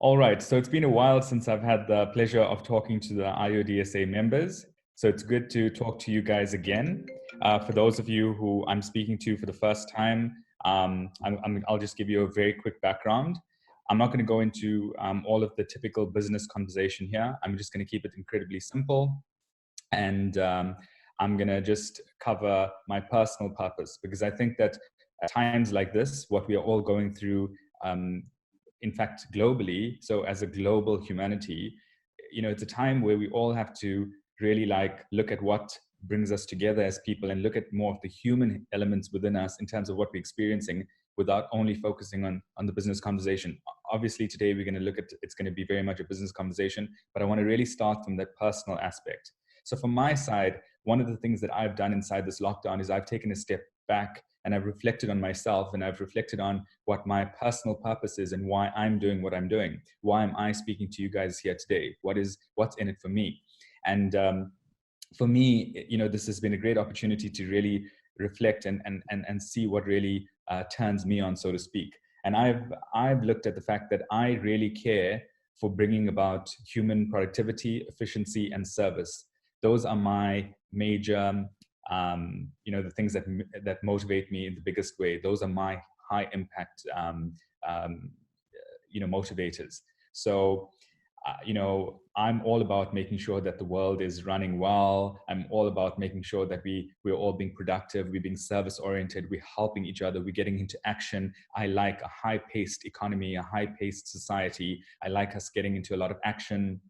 All right, so it's been a while since I've had the pleasure of talking to the IODSA members. So it's good to talk to you guys again. For those of you who I'm speaking to for the first time, I'll just give you a very quick background. I'm not going to go into all of the typical business conversation here. I'm just going to keep it incredibly simple. And I'm going to just cover my personal purpose, because I think that at times like this, what we are all going through, in fact, globally, so as a global humanity, it's a time where we all have to really look at what brings us together as people and look at more of the human elements within us in terms of what we're experiencing, without only focusing on the business conversation. Obviously, today we're going to look at, it's going to be very much a business conversation, but I want to really start from that personal aspect. So from my side, one of the things that I've done inside this lockdown is I've taken a step back and I've reflected on myself, and I've reflected on what my personal purpose is and why I'm doing what I'm doing. Why am I speaking to you guys here today? What's in it for me? And for me, this has been a great opportunity to really reflect and see what really turns me on, so to speak. And I've looked at the fact that I really care for bringing about human productivity, efficiency, and service. Those are my major, the things that motivate me in the biggest way. Those are my high impact, motivators. So, I'm all about making sure that the world is running well. I'm all about making sure that we're all being productive, we're being service oriented, we're helping each other, we're getting into action. I like a high-paced economy, a high-paced society. I like us getting into a lot of action.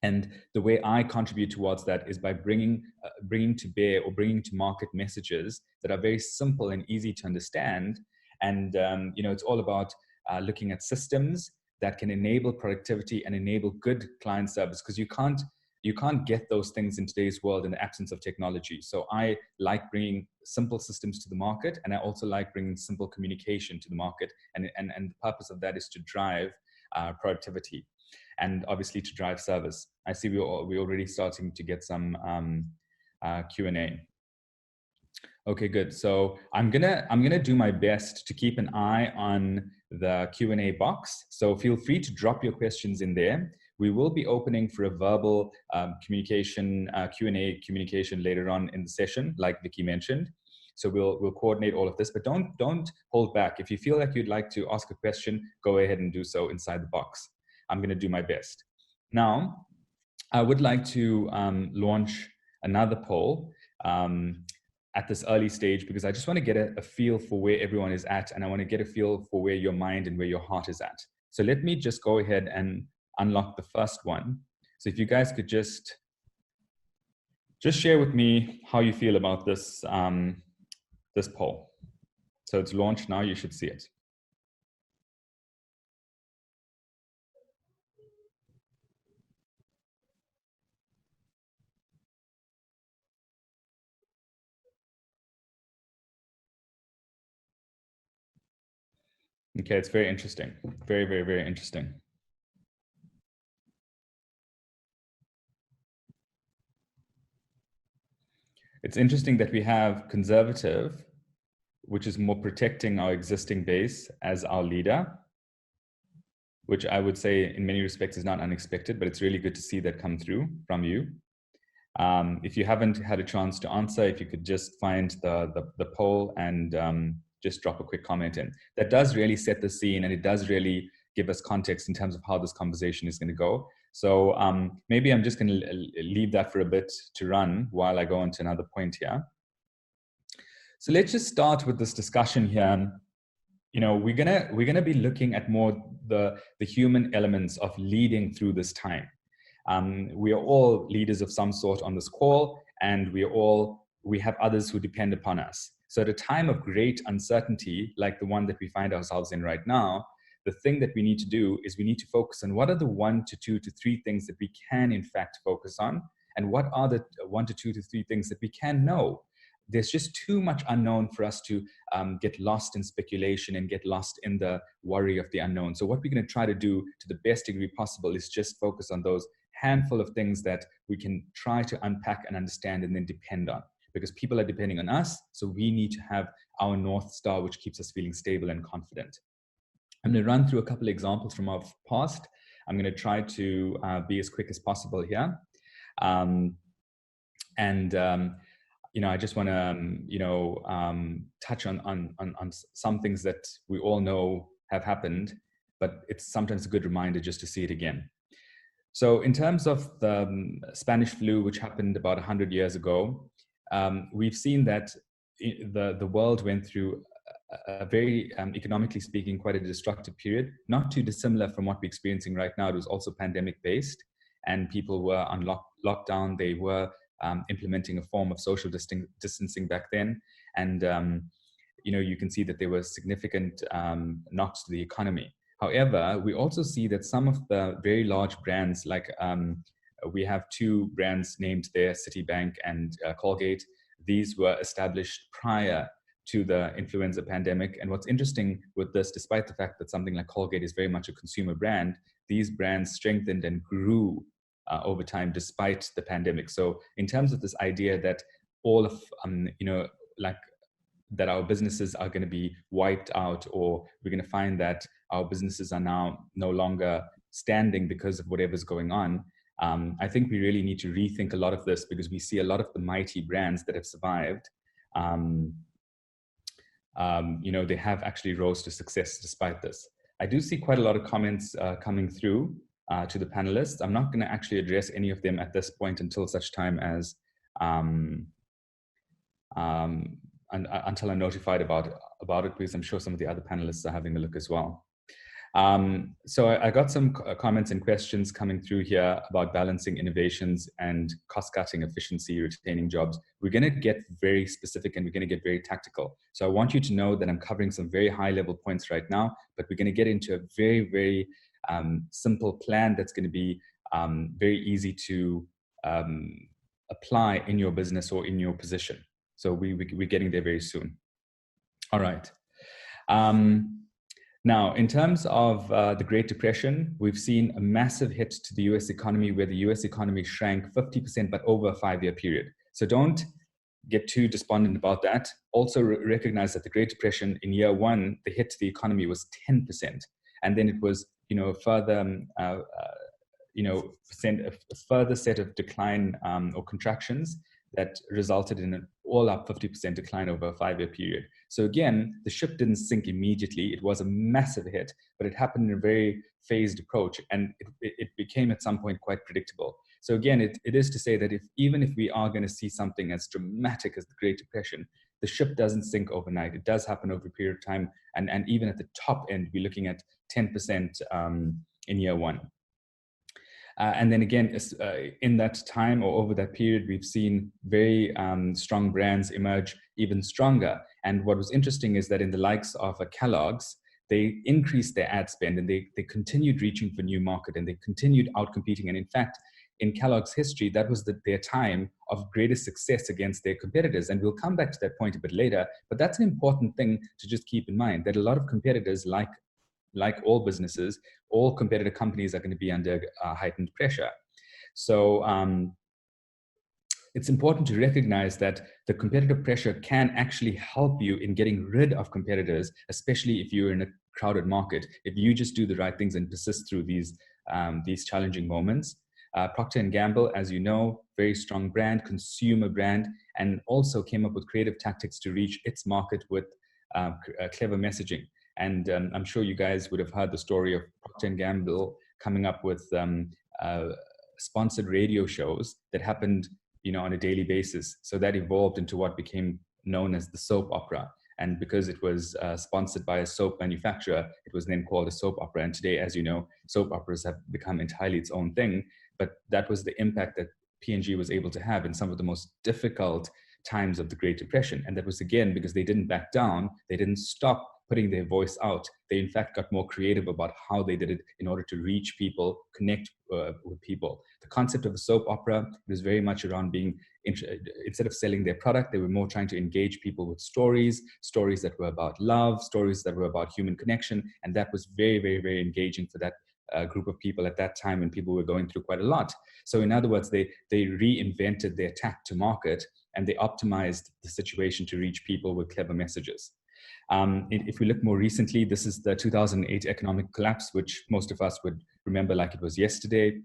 And the way I contribute towards that is by bringing to bear or bringing to market messages that are very simple and easy to understand. And it's all about looking at systems that can enable productivity and enable good client service, because you can't get those things in today's world in the absence of technology. So I like bringing simple systems to the market, and I also like bringing simple communication to the market. And the purpose of that is to drive productivity, and obviously to drive service. I see we're already starting to get some Q&A. Okay, good. So I'm gonna do my best to keep an eye on the Q&A box. So feel free to drop your questions in there. We will be opening for a verbal communication, Q&A communication later on in the session, like Vicky mentioned. So we'll coordinate all of this, but don't hold back. If you feel like you'd like to ask a question, go ahead and do so inside the box. I'm going to do my best. Now, I would like to launch another poll at this early stage, because I just want to get a feel for where everyone is at, and I want to get a feel for where your mind and where your heart is at. So let me just go ahead and unlock the first one. So if you guys could just share with me how you feel about this, this poll. So it's launched now, you should see it. Okay, it's very interesting. Very, very, very interesting. It's interesting that we have conservative, which is more protecting our existing base, as our leader, which I would say in many respects is not unexpected, but it's really good to see that come through from you. If you haven't had a chance to answer, if you could just find the poll and just drop a quick comment in. That does really set the scene, and it does really give us context in terms of how this conversation is going to go. So maybe I'm just going to leave that for a bit to run while I go on to another point here. So let's just start with this discussion here. We're gonna be looking at more the human elements of leading through this time. We are all leaders of some sort on this call, and we have others who depend upon us. So at a time of great uncertainty, like the one that we find ourselves in right now, the thing that we need to do is we need to focus on what are the 1 to 2 to 3 things that we can in fact focus on, and what are the 1 to 2 to 3 things that we can know. There's just too much unknown for us to get lost in speculation and get lost in the worry of the unknown. So what we're going to try to do to the best degree possible is just focus on those handful of things that we can try to unpack and understand and then depend on, because people are depending on us. So we need to have our North Star, which keeps us feeling stable and confident. I'm going to run through a couple of examples from our past. I'm going to try to be as quick as possible here. Um, and I just want to touch on some things that we all know have happened, but it's sometimes a good reminder just to see it again. So in terms of the Spanish flu, which happened about 100 years ago, we've seen that the world went through a very, economically speaking, quite a destructive period, not too dissimilar from what we're experiencing right now. It was also pandemic based, and people were on lockdown. They were implementing a form of social distancing back then. And, you can see that there were significant knocks to the economy. However, we also see that some of the very large brands, like we have two brands named there, Citibank and Colgate. These were established prior to the influenza pandemic. And what's interesting with this, despite the fact that something like Colgate is very much a consumer brand, these brands strengthened and grew over time despite the pandemic. So in terms of this idea that all of, that our businesses are going to be wiped out, or we're going to find that our businesses are now no longer standing because of whatever's going on, I think we really need to rethink a lot of this, because we see a lot of the mighty brands that have survived. They have actually rose to success despite this. I do see quite a lot of comments coming through to the panelists. I'm not going to actually address any of them at this point until such time as until I'm notified about it, because I'm sure some of the other panelists are having a look as well. So I got some comments and questions coming through here about balancing innovations and cost-cutting, efficiency, retaining jobs. We're going to get very specific and we're going to get very tactical. So I want you to know that I'm covering some very high-level points right now, but we're going to get into a very, very simple plan that's going to be very easy to apply in your business or in your position. So we're getting there very soon. All right. Now, in terms of the Great Depression, we've seen a massive hit to the US economy, where the US economy shrank 50%, but over a 5-year period. So don't get too despondent about that. Also recognize that the Great Depression in year one, the hit to the economy was 10%. And then it was, a further, a further set of decline or contractions that resulted in an all-up 50% decline over a 5-year period. So again, the ship didn't sink immediately. It was a massive hit, but it happened in a very phased approach, and it became at some point quite predictable. So again, it is to say that even if we are going to see something as dramatic as the Great Depression, the ship doesn't sink overnight. It does happen over a period of time, and even at the top end, we're looking at 10% in year one. And then again, in that time or over that period, we've seen very strong brands emerge even stronger. And what was interesting is that in the likes of Kellogg's, they increased their ad spend, and they continued reaching for new market, and they continued outcompeting. And in fact, in Kellogg's history, that was their time of greatest success against their competitors. And we'll come back to that point a bit later, but that's an important thing to just keep in mind, that a lot of competitors, like all businesses, all competitor companies are going to be under heightened pressure. So it's important to recognize that the competitive pressure can actually help you in getting rid of competitors, especially if you're in a crowded market, if you just do the right things and persist through these challenging moments. Procter & Gamble, as you know, very strong brand, consumer brand, and also came up with creative tactics to reach its market with clever messaging. And I'm sure you guys would have heard the story of Procter & Gamble coming up with sponsored radio shows that happened, on a daily basis. So that evolved into what became known as the soap opera. And because it was sponsored by a soap manufacturer, it was then called a soap opera. And today, as you know, soap operas have become entirely its own thing. But that was the impact that P&G was able to have in some of the most difficult times of the Great Depression. And that was, again, because they didn't back down. They didn't stop putting their voice out. They, in fact, got more creative about how they did it in order to reach people, connect with people. The concept of a soap opera was very much around being, instead of selling their product, they were more trying to engage people with stories that were about love, stories that were about human connection. And that was very, very, very engaging for that group of people at that time when people were going through quite a lot. So in other words, they reinvented their tack to market, and they optimized the situation to reach people with clever messages. If we look more recently, this is the 2008 economic collapse, which most of us would remember like it was yesterday.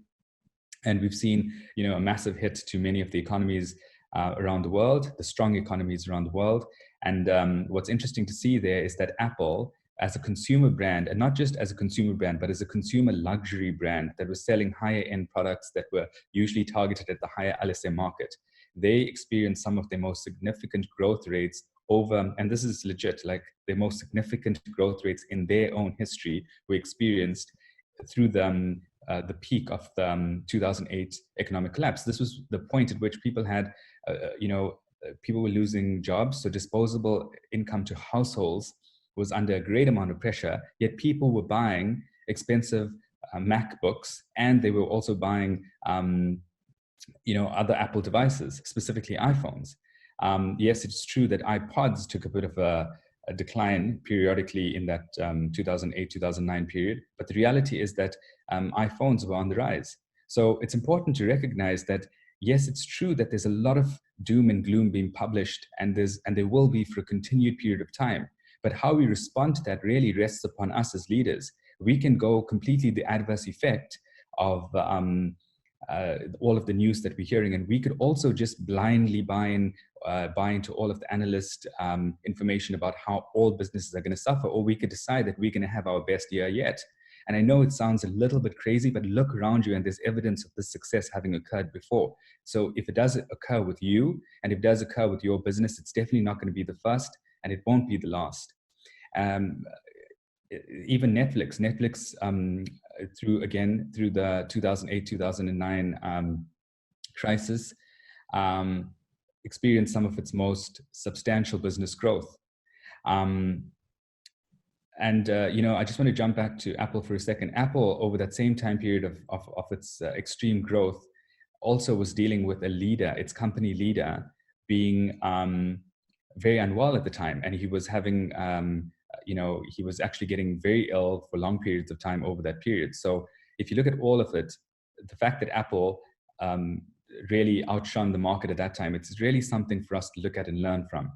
And we've seen, a massive hit to many of the economies around the world, the strong economies around the world. And what's interesting to see there is that Apple, as a consumer brand, and not just as a consumer brand, but as a consumer luxury brand that was selling higher end products that were usually targeted at the higher LSM market, they experienced some of their most significant growth rates over, and this is legit, like their most significant growth rates in their own history were experienced through the peak of the 2008 economic collapse. This was the point at which people had, people were losing jobs, so disposable income to households was under a great amount of pressure, yet people were buying expensive MacBooks, and they were also buying other Apple devices, specifically iPhones. Yes, it's true that iPods took a bit of a decline periodically in that 2008, 2009 period, but the reality is that iPhones were on the rise. So it's important to recognize that, yes, it's true that there's a lot of doom and gloom being published, and there will be for a continued period of time. But how we respond to that really rests upon us as leaders. We can go completely the adverse effect of all of the news that we're hearing, and we could also just blindly buy into all of the analyst information about how all businesses are going to suffer, or we could decide that we're going to have our best year yet. And I know it sounds a little bit crazy, but look around you and there's evidence of this success having occurred before. So if it does occur with you, and if it does occur with your business, it's definitely not going to be the first, and it won't be the last. Even Netflix through the 2008, 2009 crisis, experienced some of its most substantial business growth. I just want to jump back to Apple for a second. Apple, over that same time period of its extreme growth, also was dealing with its company leader being very unwell at the time. And he was having, he was actually getting very ill for long periods of time over that period. So if you look at all of it, the fact that Apple really outshone the market at that time, it's really something for us to look at and learn from.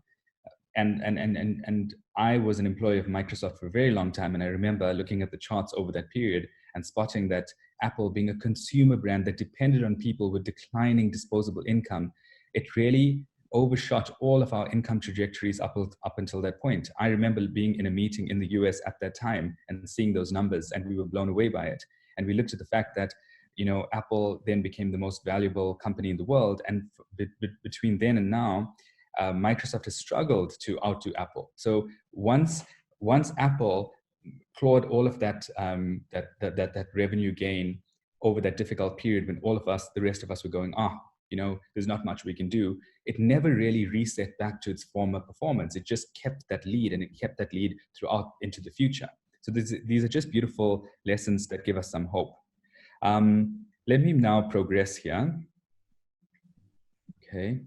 And I was an employee of Microsoft for a very long time, and I remember looking at the charts over that period and spotting that Apple, being a consumer brand that depended on people with declining disposable income, it really overshot all of our income trajectories up until that point. I remember being in a meeting in the US at that time and seeing those numbers, and we were blown away by it. And we looked at the fact that Apple then became the most valuable company in the world, and between then and now, Microsoft has struggled to outdo Apple. So once Apple clawed all of that revenue gain over that difficult period, when all of us, the rest of us, were going, there's not much we can do, it never really reset back to its former performance. It just kept that lead, and it kept that lead throughout into the future. So these are just beautiful lessons that give us some hope. Let me now progress here. Okay.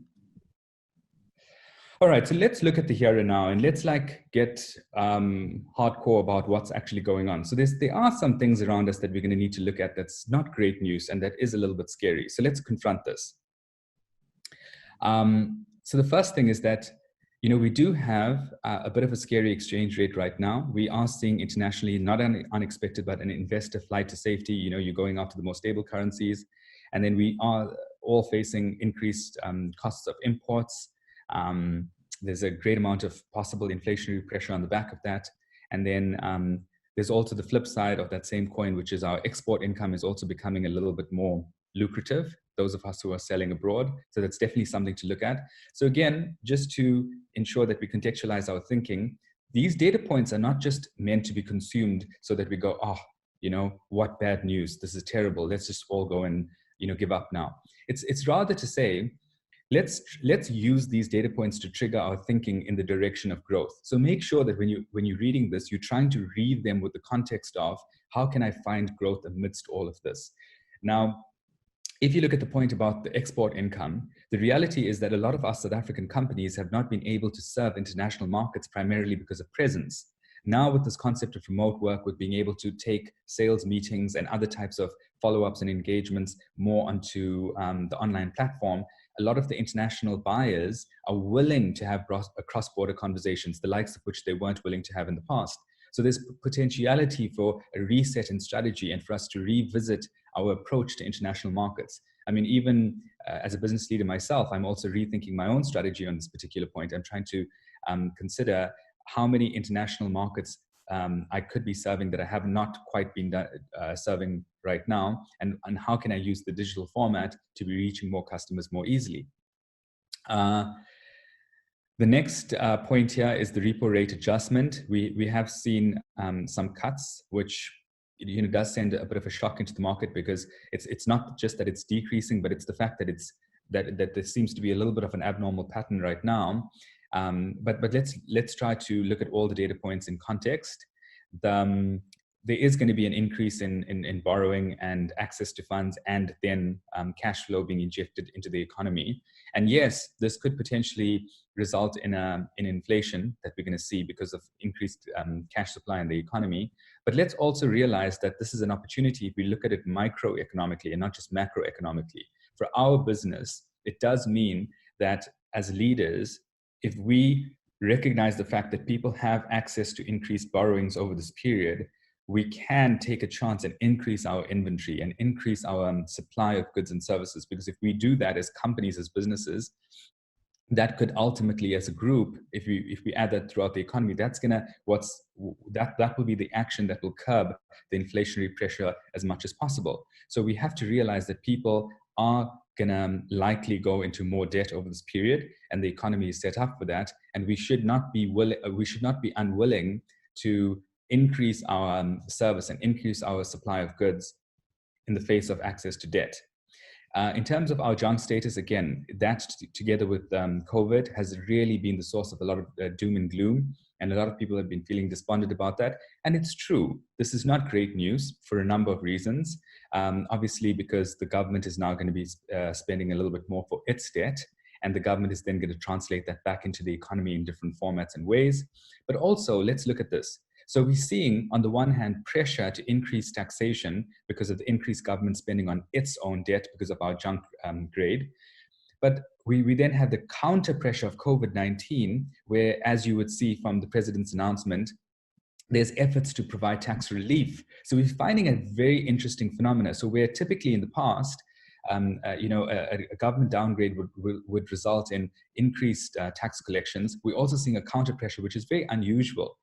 All right, so let's look at the here and now, and let's get hardcore about what's actually going on. So there are some things around us that we're going to need to look at that's not great news, and that is a little bit scary. So let's confront this. So the first thing is that, we do have a bit of a scary exchange rate right now. We are seeing internationally, not unexpected, but an investor flight to safety. You're going after the most stable currencies. And then we are all facing increased costs of imports. There's a great amount of possible inflationary pressure on the back of that. And then there's also the flip side of that same coin, which is our export income is also becoming a little bit more lucrative, those of us who are selling abroad. So that's definitely something to look at. So again, just to ensure that we contextualize our thinking, these data points are not just meant to be consumed so that we go, what bad news, this is terrible, let's just all go and give up now. It's rather to say, let's use these data points to trigger our thinking in the direction of growth. So make sure that when you're reading this, you're trying to read them with the context of, how can I find growth amidst all of this? Now, if you look at the point about the export income, the reality is that a lot of our South African companies have not been able to serve international markets primarily because of presence. Now, with this concept of remote work, with being able to take sales meetings and other types of follow-ups and engagements more onto the online platform, a lot of the international buyers are willing to have cross-border conversations, the likes of which they weren't willing to have in the past. So there's potentiality for a reset in strategy and for us to revisit our approach to international markets. I mean, even as a business leader myself, I'm also rethinking my own strategy on this particular point. I'm trying to consider how many international markets I could be serving that I have not quite been serving right now, and how can I use the digital format to be reaching more customers more easily. The next point here is the repo rate adjustment. We have seen some cuts, which does send a bit of a shock into the market, because it's not just that it's decreasing, but it's the fact that that there seems to be a little bit of an abnormal pattern right now. But let's try to look at all the data points in context. There is going to be an increase in borrowing and access to funds, and then cash flow being injected into the economy. And yes, this could potentially result in inflation that we're going to see because of increased cash supply in the economy. But let's also realize that this is an opportunity if we look at it microeconomically and not just macroeconomically. For our business, it does mean that as leaders, if we recognize the fact that people have access to increased borrowings over this period, we can take a chance and increase our inventory and increase our supply of goods and services. Because if we do that as companies, as businesses, that could ultimately, as a group, if we add that throughout the economy, that will be the action that will curb the inflationary pressure as much as possible. So we have to realize that people are going to likely go into more debt over this period, and the economy is set up for that. And we should not be unwilling to increase our service and increase our supply of goods in the face of access to debt. In terms of our junk status, again, that together with COVID has really been the source of a lot of doom and gloom. And a lot of people have been feeling despondent about that. And it's true. This is not great news for a number of reasons. Obviously, because the government is now going to be spending a little bit more for its debt. And the government is then going to translate that back into the economy in different formats and ways. But also, let's look at this. So we're seeing, on the one hand, pressure to increase taxation because of the increased government spending on its own debt because of our junk grade. But we then have the counter pressure of COVID-19, where, as you would see from the president's announcement, there's efforts to provide tax relief. So we're finding a very interesting phenomena. So where typically in the past, a government downgrade would result in increased tax collections, we're also seeing a counter pressure, which is very unusual.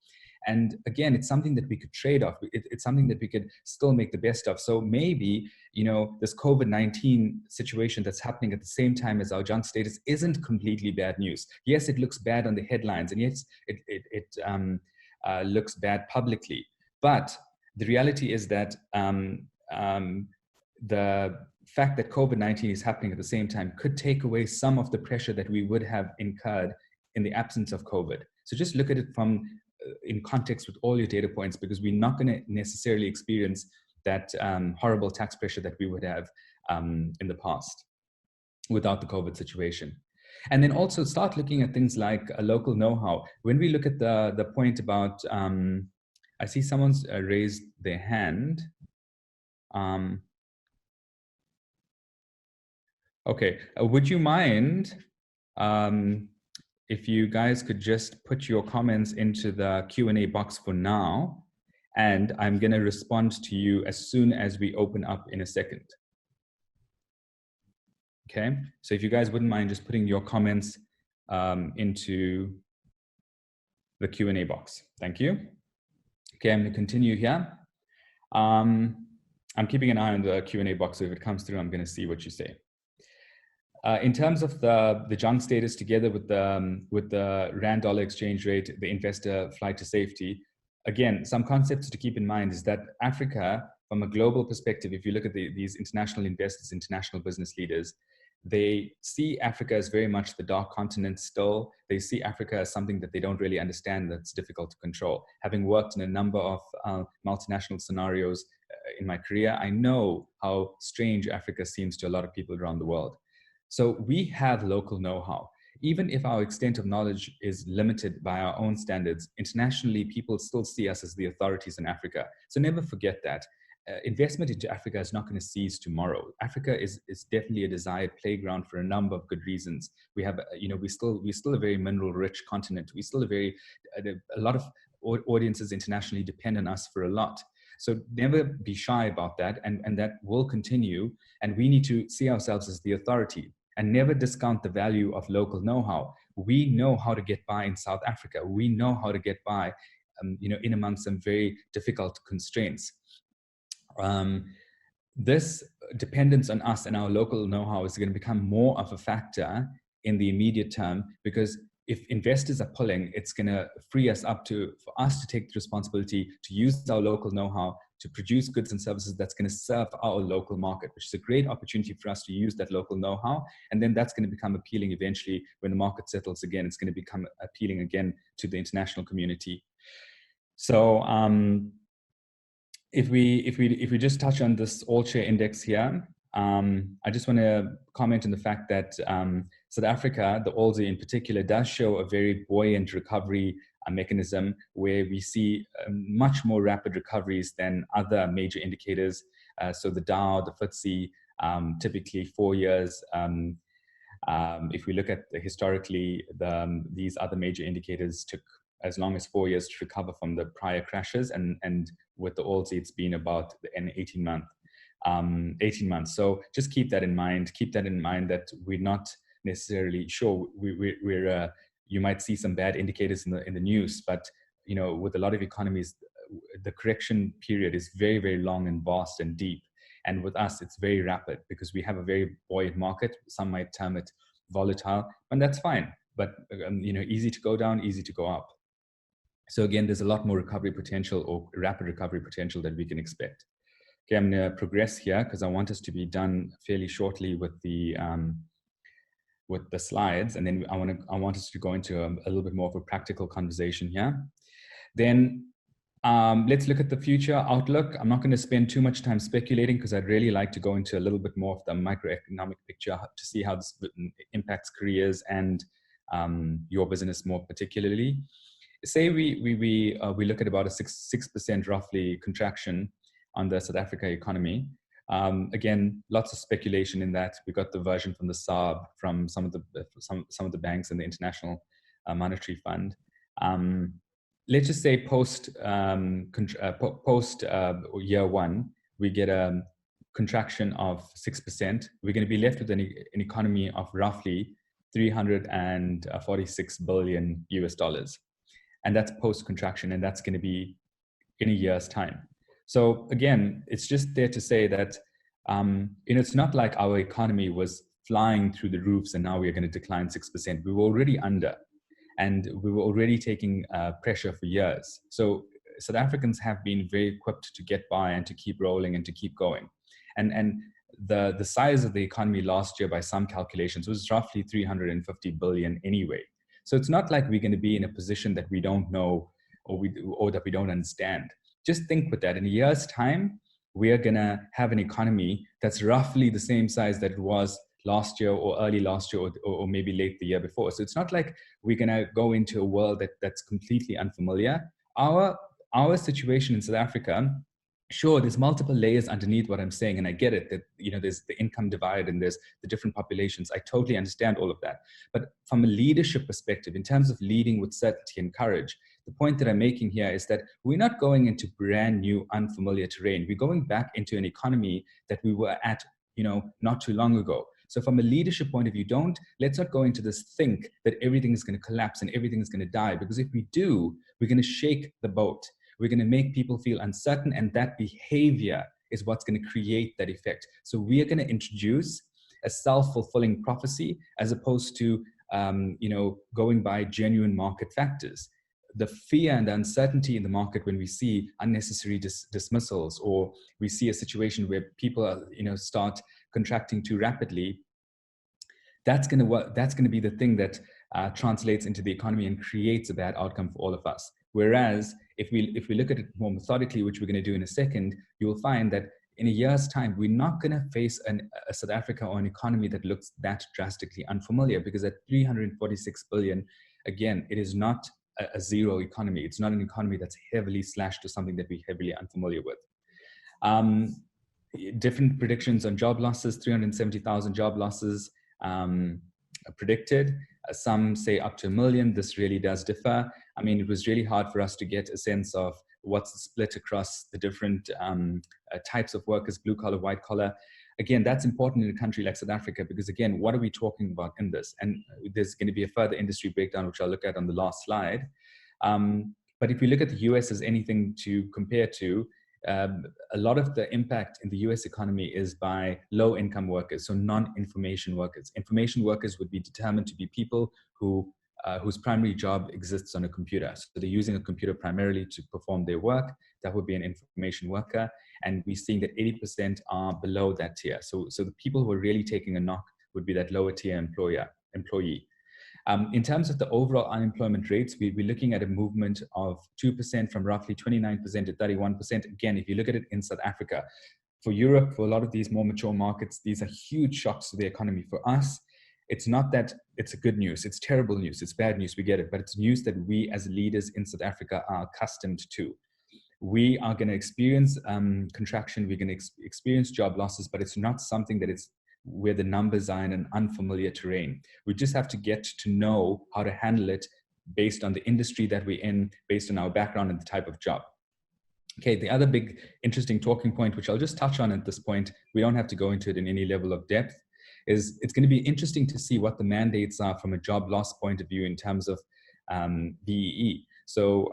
And again, it's something that we could trade off. It's something that we could still make the best of. So maybe, this COVID-19 situation that's happening at the same time as our junk status isn't completely bad news. Yes, it looks bad on the headlines, and yes, it looks bad publicly. But the reality is that the fact that COVID-19 is happening at the same time could take away some of the pressure that we would have incurred in the absence of COVID. So just look at it in context with all your data points, because we're not going to necessarily experience that horrible tax pressure that we would have in the past without the COVID situation. And then also start looking at things like a local know-how. When we look at the point about, I see someone's raised their hand. Okay, would you mind if you guys could just put your comments into the Q&A box for now, and I'm going to respond to you as soon as we open up in a second. Okay, so if you guys wouldn't mind just putting your comments into the Q&A box. Thank you. Okay, I'm going to continue here. I'm keeping an eye on the Q&A box, so if it comes through, I'm going to see what you say. In terms of the junk status, together with the rand-dollar exchange rate, the investor flight to safety, again, some concepts to keep in mind is that Africa, from a global perspective, if you look at these international investors, international business leaders, they see Africa as very much the dark continent still. They see Africa as something that they don't really understand, that's difficult to control. Having worked in a number of multinational scenarios in my career, I know how strange Africa seems to a lot of people around the world. So we have local know-how. Even if our extent of knowledge is limited by our own standards, internationally, people still see us as the authorities in Africa. So never forget that. Investment into Africa is not going to cease tomorrow. Africa is definitely a desired playground for a number of good reasons. We have, we're still a very mineral-rich continent. We still a lot of audiences internationally depend on us for a lot. So never be shy about that, and that will continue. And we need to see ourselves as the authority and never discount the value of local know-how. We know how to get by in South Africa. We know how to get by, in amongst some very difficult constraints. This dependence on us and our local know-how is going to become more of a factor in the immediate term, because if investors are pulling, it's going to free us up for us to take the responsibility to use our local know-how to produce goods and services that's going to serve our local market, which is a great opportunity for us to use that local know-how. And then that's going to become appealing eventually when the market settles again. It's going to become appealing again to the international community. So if we just touch on this all share index here, I just want to comment on the fact that South Africa, the ALSI in particular, does show a very buoyant recovery mechanism where we see much more rapid recoveries than other major indicators. So the Dow, the FTSE, typically 4 years. If we look at historically, these other major indicators took as long as 4 years to recover from the prior crashes, and with the ALSI, it's been about an 18 months. So just keep that in mind. Keep that in mind that we're not necessarily sure. We're you might see some bad indicators in the news, but with a lot of economies, the correction period is very, very long and vast and deep. And with us, it's very rapid because we have a very buoyant market. Some might term it volatile, and that's fine. But easy to go down, easy to go up. So again, there's a lot more recovery potential or rapid recovery potential that we can expect. Okay, I'm going to progress here because I want us to be done fairly shortly with the slides, and then I want us to go into a little bit more of a practical conversation here. Then let's look at the future outlook. I'm not going to spend too much time speculating because I'd really like to go into a little bit more of the microeconomic picture to see how this impacts careers and your business more particularly. Say we look at about a 6% roughly contraction on the South Africa economy. Again, lots of speculation in that. We got the version from the SARB, from some of the banks and the International Monetary Fund. Let's just say post year one, we get a contraction of 6%. We're going to be left with an economy of roughly $346 billion US. And that's post contraction, and that's going to be in a year's time. So again, it's just there to say that it's not like our economy was flying through the roofs and now we're going to decline 6%. We were already under, and we were already taking pressure for years. So South Africans have been very equipped to get by and to keep rolling and to keep going. And the size of the economy last year, by some calculations, was roughly 350 billion anyway. So it's not like we're going to be in a position that we don't know or that we don't understand. Just think with that. In a year's time, we are going to have an economy that's roughly the same size that it was last year or early last year or maybe late the year before. So it's not like we're going to go into a world that's completely unfamiliar. Our situation in South Africa, sure, there's multiple layers underneath what I'm saying, and I get it that there's the income divide and there's the different populations. I totally understand all of that. But from a leadership perspective, in terms of leading with certainty and courage, the point that I'm making here is that we're not going into brand new unfamiliar terrain. We're going back into an economy that we were at, not too long ago. So from a leadership point of view, let's not go into this think that everything is going to collapse and everything is going to die, because if we do, we're going to shake the boat. We're going to make people feel uncertain, and that behavior is what's going to create that effect. So we are going to introduce a self-fulfilling prophecy as opposed to, going by genuine market factors. The fear and the uncertainty in the market when we see unnecessary dismissals, or we see a situation where people are, start contracting too rapidly, that's going to be the thing that translates into the economy and creates a bad outcome for all of us. Whereas if we look at it more methodically, which we're going to do in a second, you will find that in a year's time, we're not going to face a South Africa or an economy that looks that drastically unfamiliar, because at 346 billion, again, it is not a zero economy. It's not an economy that's heavily slashed to something that we're heavily unfamiliar with. Different predictions on job losses, 370,000 job losses. predicted. Some say up to 1 million. This really does differ. I mean, it was really hard for us to get a sense of what's the split across the different types of workers, blue collar, white collar. Again, that's important in a country like South Africa, because again, what are we talking about in this? And there's going to be a further industry breakdown, which I'll look at on the last slide. But if we look at the US as anything to compare to, a lot of the impact in the US economy is by low income workers, so non-information workers. Information workers would be determined to be people whose primary job exists on a computer. So they're using a computer primarily to perform their work. That would be an information worker. And we're seeing that 80% are below that tier. So the people who are really taking a knock would be that lower tier employee. In terms of the overall unemployment rates, we're looking at a movement of 2% from roughly 29% to 31%. Again, if you look at it in South Africa, for Europe, for a lot of these more mature markets, these are huge shocks to the economy. For us, it's not that it's a good news, it's terrible news, it's bad news, we get it, but it's news that we as leaders in South Africa are accustomed to. We are going to experience contraction, we're going to experience job losses, but it's not something that it's where the numbers are in an unfamiliar terrain. We just have to get to know how to handle it based on the industry that we're in, based on our background and the type of job. Okay, the other big interesting talking point, which I'll just touch on at this point, we don't have to go into it in any level of depth, is it's going to be interesting to see what the mandates are from a job loss point of view in terms of BEE. So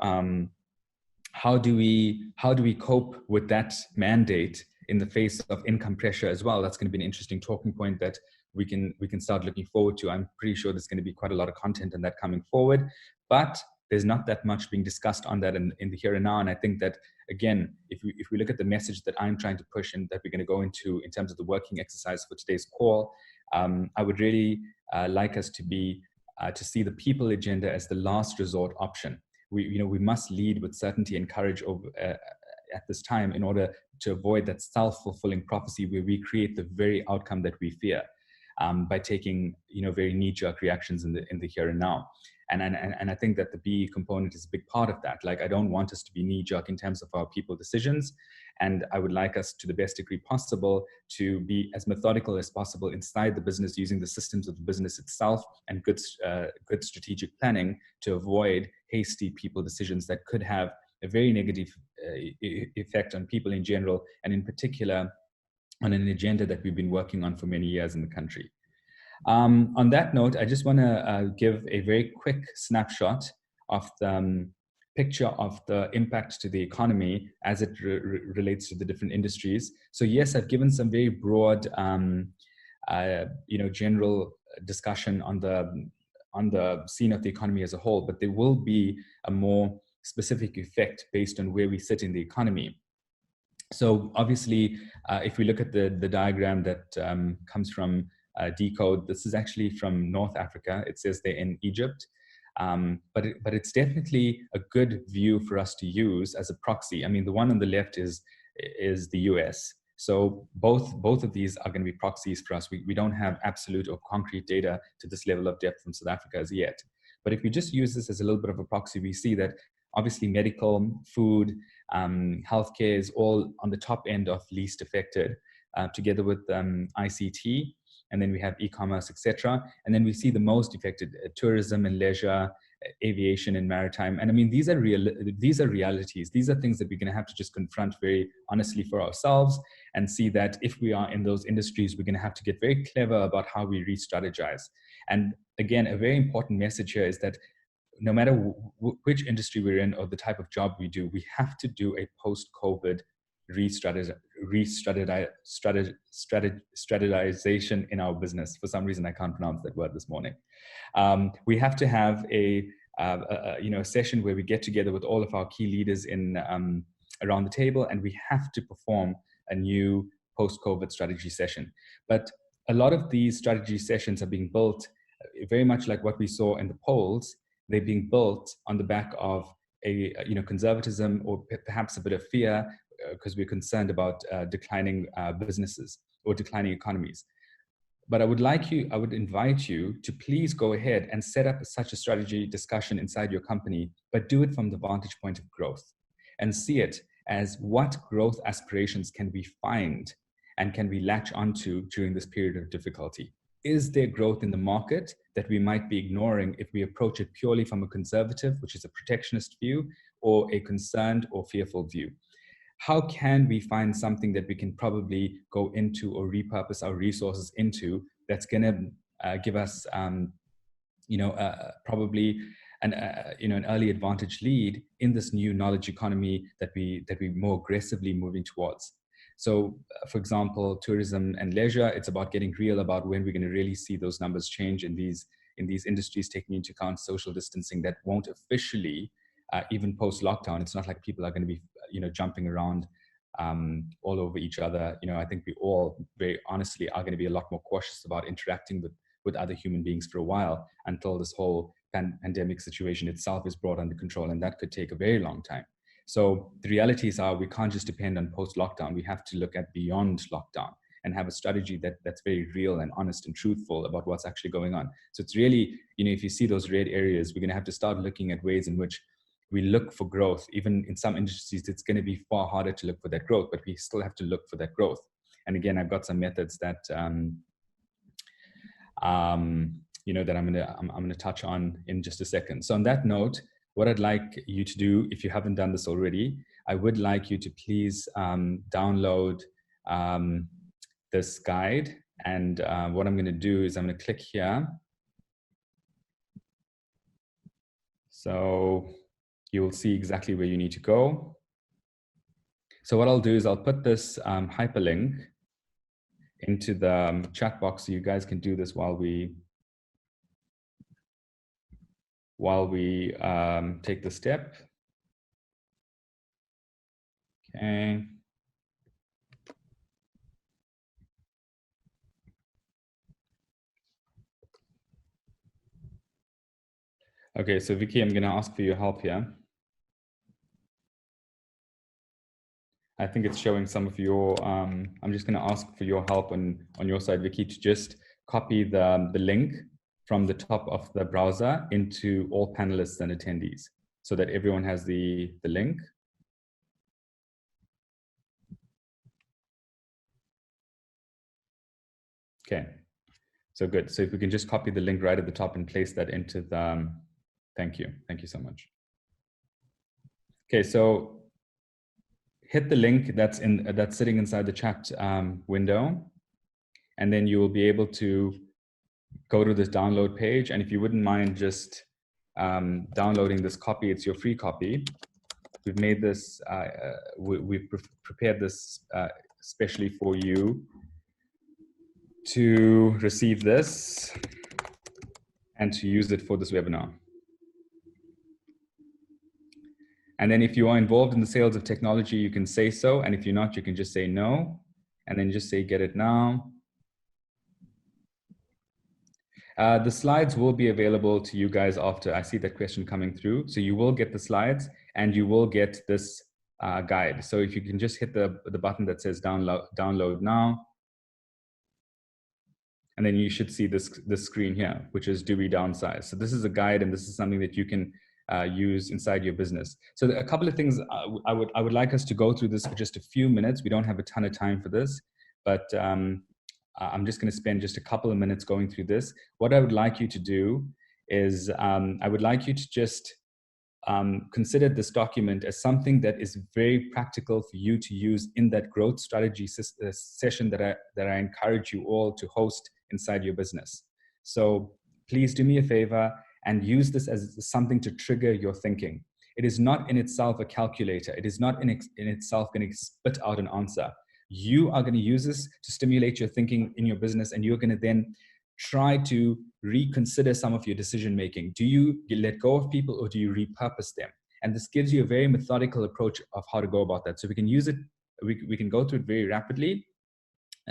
how do we cope with that mandate in the face of income pressure as well? That's going to be an interesting talking point that we can start looking forward to. I'm pretty sure there's going to be quite a lot of content on that coming forward, but there's not that much being discussed on that in the here and now. And I think that, again, if we look at the message that I'm trying to push and that we're going to go into in terms of the working exercise for today's call, I would really like us to see the people agenda as the last resort option. We must lead with certainty and courage over at this time in order to avoid that self-fulfilling prophecy where we create the very outcome that we fear by taking very knee-jerk reactions in the here and now. And I think that the BE component is a big part of that. Like, I don't want us to be knee-jerk in terms of our people decisions, and I would like us to the best degree possible to be as methodical as possible inside the business, using the systems of the business itself and good strategic planning to avoid hasty people decisions that could have a very negative effect on people in general, and in particular on an agenda that we've been working on for many years in the country. On that note, I just want to give a very quick snapshot of the picture of the impact to the economy as it relates to the different industries. So yes, I've given some very broad, general discussion on the scene of the economy as a whole, but there will be a more specific effect based on where we sit in the economy. So obviously, if we look at the diagram that comes from Decode, this is actually from North Africa. It says they're in Egypt, but it's definitely a good view for us to use as a proxy. I mean, the one on the left is the US. So both of these are going to be proxies for us. We don't have absolute or concrete data to this level of depth from South Africa as yet. But if we just use this as a little bit of a proxy, we see that obviously medical, food, healthcare is all on the top end of least affected, together with ICT. And then we have e-commerce, etc. And then we see the most affected, tourism and leisure, aviation and maritime. And I mean, these are realities. These are things that we're going to have to just confront very honestly for ourselves and see that if we are in those industries, we're going to have to get very clever about how we re-strategize. And again, a very important message here is that no matter which industry we're in or the type of job we do, we have to do a post-COVID strategization in our business. For some reason, I can't pronounce that word this morning. We have to have a session where we get together with all of our key leaders in around the table, and we have to perform a new post-COVID strategy session. But a lot of these strategy sessions are being built very much like what we saw in the polls. They're being built on the back of a conservatism or perhaps a bit of fear, because we're concerned about declining businesses or declining economies. But I would invite you to please go ahead and set up such a strategy discussion inside your company, but do it from the vantage point of growth and see it as what growth aspirations can we find and can we latch onto during this period of difficulty. is there growth in the market that we might be ignoring if we approach it purely from a conservative, which is a protectionist view, or a concerned or fearful view? How can we find something that we can probably go into or repurpose our resources into that's going to give us, probably an early advantage lead in this new knowledge economy that we more aggressively moving towards? So, for example, tourism and leisure, it's about getting real about when we're going to really see those numbers change in these industries, taking into account social distancing that won't officially, even post lockdown. It's not like people are going to be jumping around all over each other. I think we all very honestly are going to be a lot more cautious about interacting with other human beings for a while until this whole pandemic situation itself is brought under control, and that could take a very long time. So the realities are we can't just depend on post-lockdown. We have to look at beyond lockdown and have a strategy that's very real and honest and truthful about what's actually going on. So it's really, if you see those red areas, we're going to have to start looking at ways in which we look for growth. Even in some industries, it's going to be far harder to look for that growth, but we still have to look for that growth. And again, I've got some methods that that I'm gonna touch on in just a second. So on that note, what I'd like you to do, if you haven't done this already, I would like you to please download this guide. And what I'm going to do is I'm going to click here. So you will see exactly where you need to go. So what I'll do is I'll put this hyperlink into the chat box so you guys can do this while we take the step. Okay. Okay, so Vicky, I'm going to ask for your help here. I think it's showing some of your, I'm just going to ask for your help on your side, Vicky, to just copy the link from the top of the browser into all panelists and attendees so that everyone has the link. Okay, so good. So if we can just copy the link right at the top and place that into the, thank you so much. Okay, so hit the link that's sitting inside the chat window, and then you will be able to go to this download page. And if you wouldn't mind just downloading this copy, it's your free copy. We've made this, we've prepared this especially for you to receive this and to use it for this webinar. And then if you are involved in the sales of technology, you can say so. And if you're not, you can just say no, and then just say, get it now. The slides will be available to you guys after. I see that question coming through. So you will get the slides and you will get this guide. So if you can just hit the button that says download now, and then you should see this screen here, which is do we downsize? So this is a guide, and this is something that you can use inside your business. So a couple of things I would like us to go through this for just a few minutes. We don't have a ton of time for this, but I'm just going to spend just a couple of minutes going through this. What I would like you to do is I would like you to just consider this document as something that is very practical for you to use in that growth strategy session that I encourage you all to host inside your business. So please do me a favor and use this as something to trigger your thinking. It is not in itself a calculator. It is not in itself going to spit out an answer. You are going to use this to stimulate your thinking in your business, and you're going to then try to reconsider some of your decision making. Do you let go of people, or do you repurpose them? And this gives you a very methodical approach of how to go about that. So we can use it, we can go through it very rapidly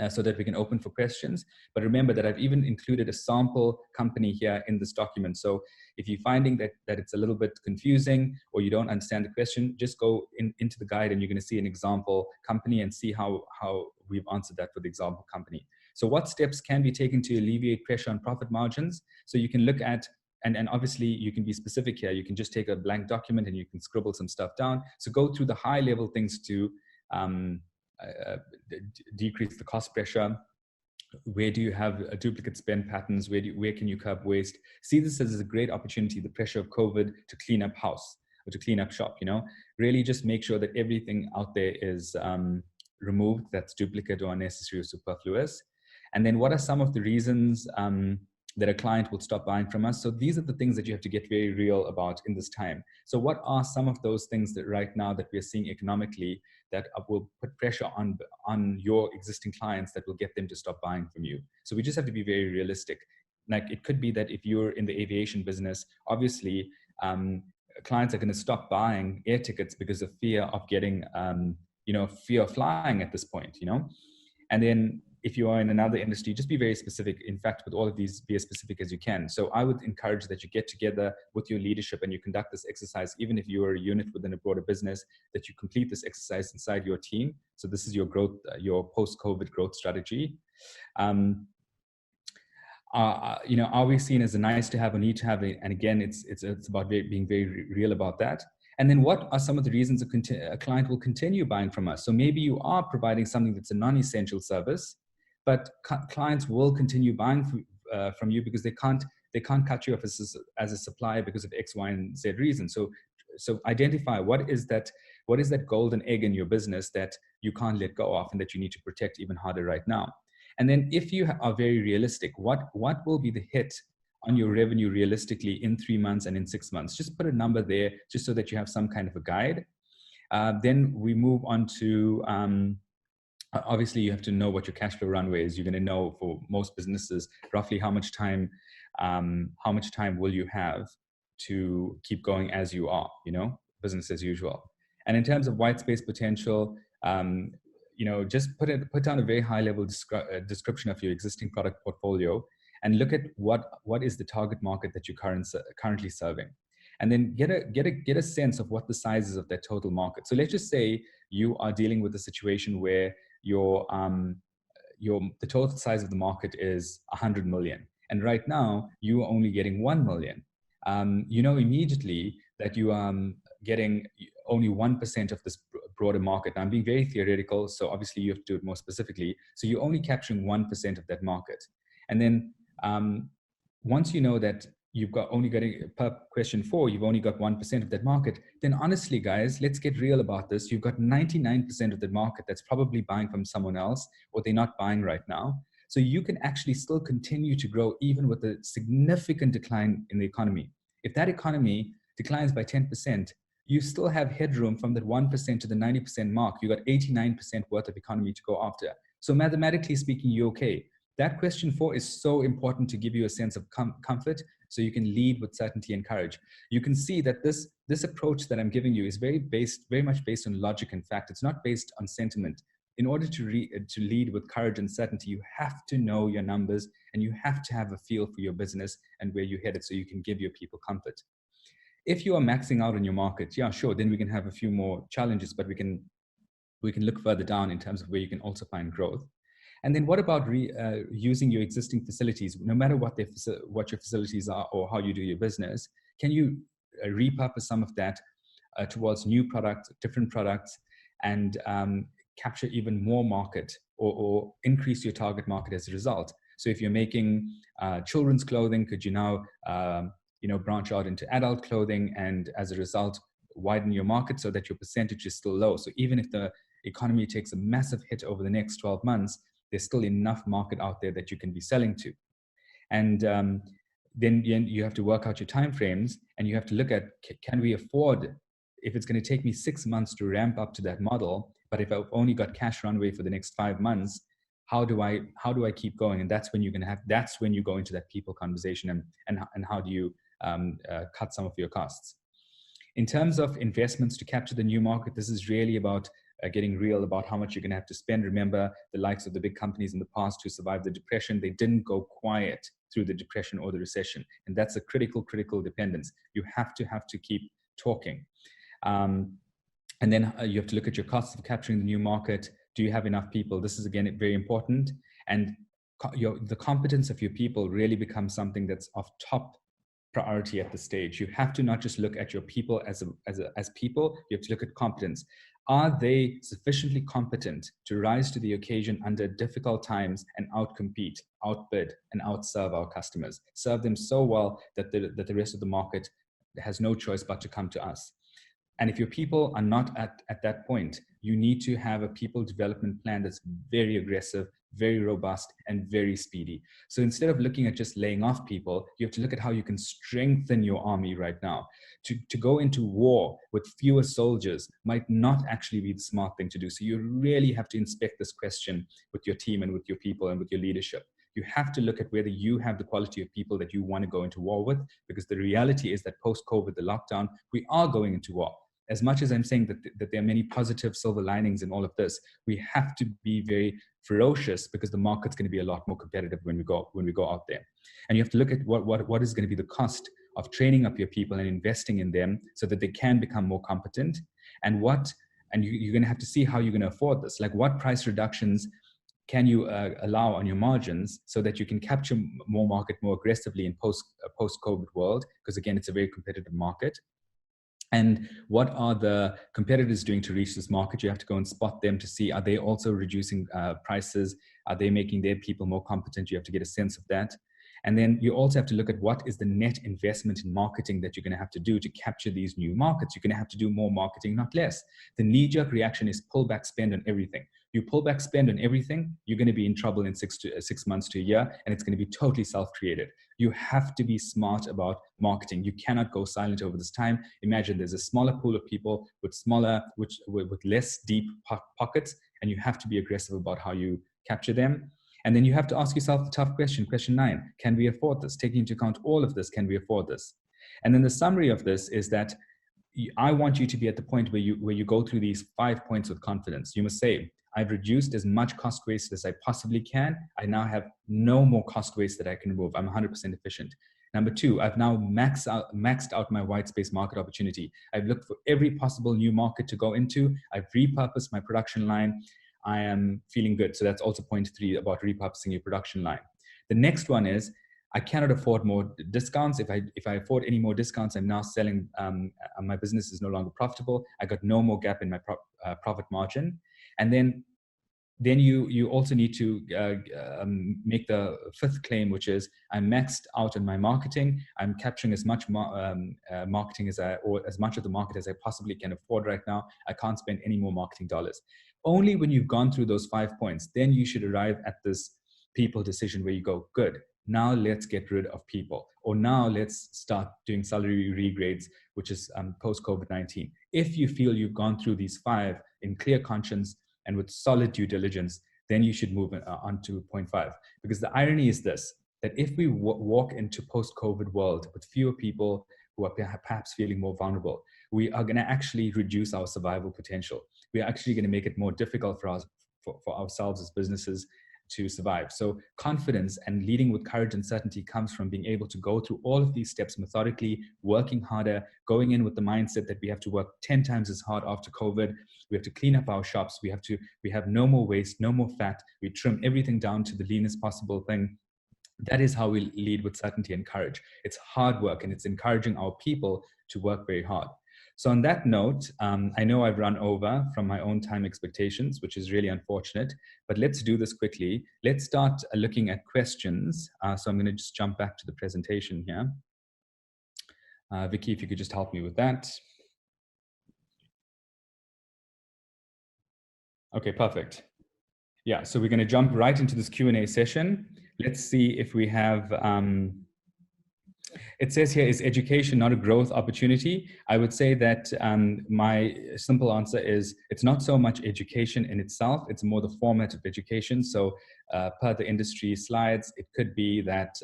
so that we can open for questions. But remember that I've even included a sample company here in this document. So if you're finding that it's a little bit confusing or you don't understand the question, just go into the guide and you're going to see an example company and see how we've answered that for the example company. So what steps can be taken to alleviate pressure on profit margins? So you can look at, and obviously you can be specific here. You can just take a blank document and you can scribble some stuff down. So go through the high level things to decrease the cost pressure. Where do you have duplicate spend patterns? Where can you curb waste? See this as a great opportunity, the pressure of COVID, to clean up house or to clean up shop, really just make sure that everything out there is removed that's duplicate or unnecessary or superfluous. And then what are some of the reasons that a client will stop buying from us? So these are the things that you have to get very real about in this time. So what are some of those things that right now that we're seeing economically that will put pressure on your existing clients that will get them to stop buying from you? So we just have to be very realistic. Like, it could be that if you're in the aviation business, obviously clients are going to stop buying air tickets because of fear of getting fear of flying at this point. And then if you are in another industry, just be very specific. In fact, with all of these, be as specific as you can. So I would encourage that you get together with your leadership and you conduct this exercise, even if you are a unit within a broader business, that you complete this exercise inside your team. So this is your growth, your post-COVID growth strategy. Are we seen as a nice to have or need to have? And again, it's about being very real about that. And then what are some of the reasons a client will continue buying from us? So maybe you are providing something that's a non-essential service, but clients will continue buying from you because they can't cut you off as a supplier because of X, Y, and Z reason. So identify what is that golden egg in your business that you can't let go of and that you need to protect even harder right now. And then if you are very realistic, what will be the hit on your revenue realistically in 3 months and in 6 months? Just put a number there just so that you have some kind of a guide. Then we move on to, obviously you have to know what your cash flow runway is. You're going to know for most businesses roughly how much time will you have to keep going as you are, business as usual. And in terms of white space potential, just put down a very high level description of your existing product portfolio and look at what is the target market that you're currently serving. And then get a sense of what the size is of that total market. So let's just say you are dealing with a situation where the total size of the market is 100 million. And right now you are only getting 1 million. Immediately that you are getting only 1% of this broader market. Now, I'm being very theoretical, so obviously you have to do it more specifically. So you're only capturing 1% of that market. And then once you know that you've got only getting, per question 4, you've only got 1% of that market, then honestly, guys, let's get real about this. You've got 99% of the market that's probably buying from someone else, or they're not buying right now. So you can actually still continue to grow even with a significant decline in the economy. If that economy declines by 10%, you still have headroom from that 1% to the 90% mark. You got 89% worth of economy to go after. So mathematically speaking, you're okay. That question 4 is so important to give you a sense of comfort so you can lead with certainty and courage. You can see that this approach that I'm giving you is very much based on logic and fact. It's not based on sentiment. In order to lead with courage and certainty, you have to know your numbers and you have to have a feel for your business and where you're headed so you can give your people comfort. If you are maxing out on your market, yeah, sure, then we can have a few more challenges, but we can look further down in terms of where you can also find growth. And then what about using your existing facilities, no matter what your facilities are or how you do your business? Can you repurpose some of that towards new products, different products, and capture even more market or increase your target market as a result? So if you're making children's clothing, could you now branch out into adult clothing and as a result widen your market so that your percentage is still low? So even if the economy takes a massive hit over the next 12 months, there's still enough market out there that you can be selling to. And then you have to work out your timeframes and you have to look at, can we afford, if it's going to take me 6 months to ramp up to that model, but if I've only got cash runway for the next 5 months, how do I keep going? And that's when that's when you go into that people conversation and how do you cut some of your costs. In terms of investments to capture the new market, this is really about getting real about how much you're going to have to spend. Remember, the likes of the big companies in the past who survived the depression, they didn't go quiet through the depression or the recession. And that's a critical dependence. You have to keep talking. And then you have to look at your costs of capturing the new market. Do you have enough people? This is, again, very important. And the competence of your people really becomes something that's of top priority at this stage. You have to not just look at your people as people, you have to look at competence. Are they sufficiently competent to rise to the occasion under difficult times and outcompete, outbid, and outserve our customers? Serve them so well that the rest of the market has no choice but to come to us. And if your people are not at that point, you need to have a people development plan that's very aggressive, very robust, and very speedy. So instead of looking at just laying off people, you have to look at how you can strengthen your army right now. To go into war with fewer soldiers might not actually be the smart thing to do. So you really have to inspect this question with your team and with your people and with your leadership. You have to look at whether you have the quality of people that you want to go into war with, because the reality is that post-COVID, the lockdown, we are going into war. As much as I'm saying that there are many positive silver linings in all of this, we have to be very ferocious, because the market's going to be a lot more competitive when we go out there. And you have to look at what is going to be the cost of training up your people and investing in them so that they can become more competent, and you're going to have to see how you're going to afford this. Like, what price reductions can you allow on your margins so that you can capture more market more aggressively in post-COVID world? Because again, it's a very competitive market. And what are the competitors doing to reach this market? You have to go and spot them to see, are they also reducing prices? Are they making their people more competent? You have to get a sense of that. And then you also have to look at what is the net investment in marketing that you're going to have to do to capture these new markets. You're going to have to do more marketing, not less. The knee-jerk reaction is pull back spend on everything. You pull back spend on everything, you're going to be in trouble in 6 months to a year, and it's going to be totally self-created. You have to be smart about marketing. You cannot go silent over this time. Imagine there's a smaller pool of people with less deep pockets, and you have to be aggressive about how you capture them. And then you have to ask yourself the tough question, question 9, can we afford this? Taking into account all of this, can we afford this? And then the summary of this is that I want you to be at the point where you go through these 5 points with confidence. You must say, I've reduced as much cost waste as I possibly can. I now have no more cost waste that I can remove. I'm 100% efficient. Number 2, I've now maxed out my white space market opportunity. I've looked for every possible new market to go into. I've repurposed my production line. I am feeling good. So that's also point 3 about repurposing your production line. The next one is, I cannot afford more discounts. If I afford any more discounts, I'm now selling, my business is no longer profitable. I got no more gap in my profit margin. And then you also need to make the 5th claim, which is, I'm maxed out on my marketing. I'm capturing as much marketing or as much of the market as I possibly can afford right now. I can't spend any more marketing dollars. Only when you've gone through those 5 points, then you should arrive at this people decision where you go, good, now let's get rid of people, or now let's start doing salary regrades, which is post-COVID-19. If you feel you've gone through these 5 in clear conscience and with solid due diligence, then you should move on to point 5. Because the irony is this, that if we walk into post-COVID world with fewer people who are perhaps feeling more vulnerable, we are going to actually reduce our survival potential. We are actually going to make it more difficult for us, for ourselves as businesses to survive. So confidence and leading with courage and certainty comes from being able to go through all of these steps methodically, working harder, going in with the mindset that we have to work 10 times as hard after COVID. We have to clean up our shops. We have no more waste, no more fat. We trim everything down to the leanest possible thing. That is how we lead with certainty and courage. It's hard work, and it's encouraging our people to work very hard. So on that note, I know I've run over from my own time expectations, which is really unfortunate, but let's do this quickly. Let's start looking at questions. So I'm going to just jump back to the presentation here. Vicky, if you could just help me with that. Okay, perfect. Yeah, so we're going to jump right into this Q&A session. Let's see if we have... It says here, is education not a growth opportunity? I would say that my simple answer is, it's not so much education in itself, it's more the format of education. So per the industry slides, it could be that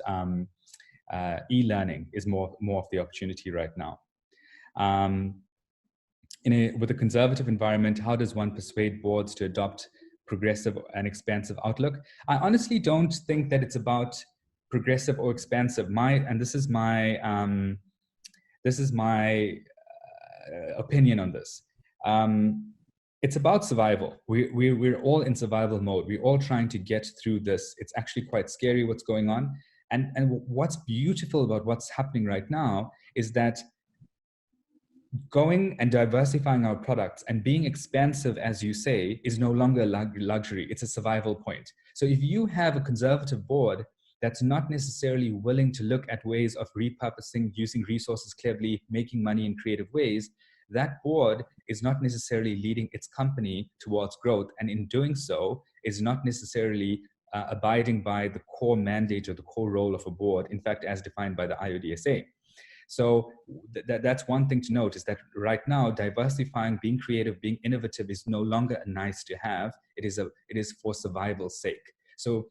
e-learning is more of the opportunity right now. With a conservative environment, how does one persuade boards to adopt progressive and expansive outlook? I honestly don't think that it's about progressive or expansive. This is my opinion on this. It's about survival. We're all in survival mode. We're all trying to get through this. It's actually quite scary what's going on. And what's beautiful about what's happening right now is that going and diversifying our products and being expansive, as you say, is no longer a luxury. It's a survival point. So if you have a conservative board that's not necessarily willing to look at ways of repurposing, using resources cleverly, making money in creative ways, that board is not necessarily leading its company towards growth. And in doing so, is not necessarily abiding by the core mandate or the core role of a board, in fact, as defined by the IODSA. So that's one thing to note, is that right now, diversifying, being creative, being innovative is no longer a nice to have. It is for survival's sake. So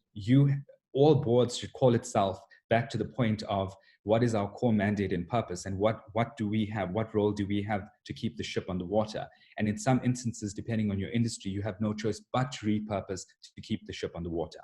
all boards should call itself back to the point of what is our core mandate and purpose, and what do we have, what role do we have to keep the ship on the water? And in some instances, depending on your industry, you have no choice but to repurpose to keep the ship on the water.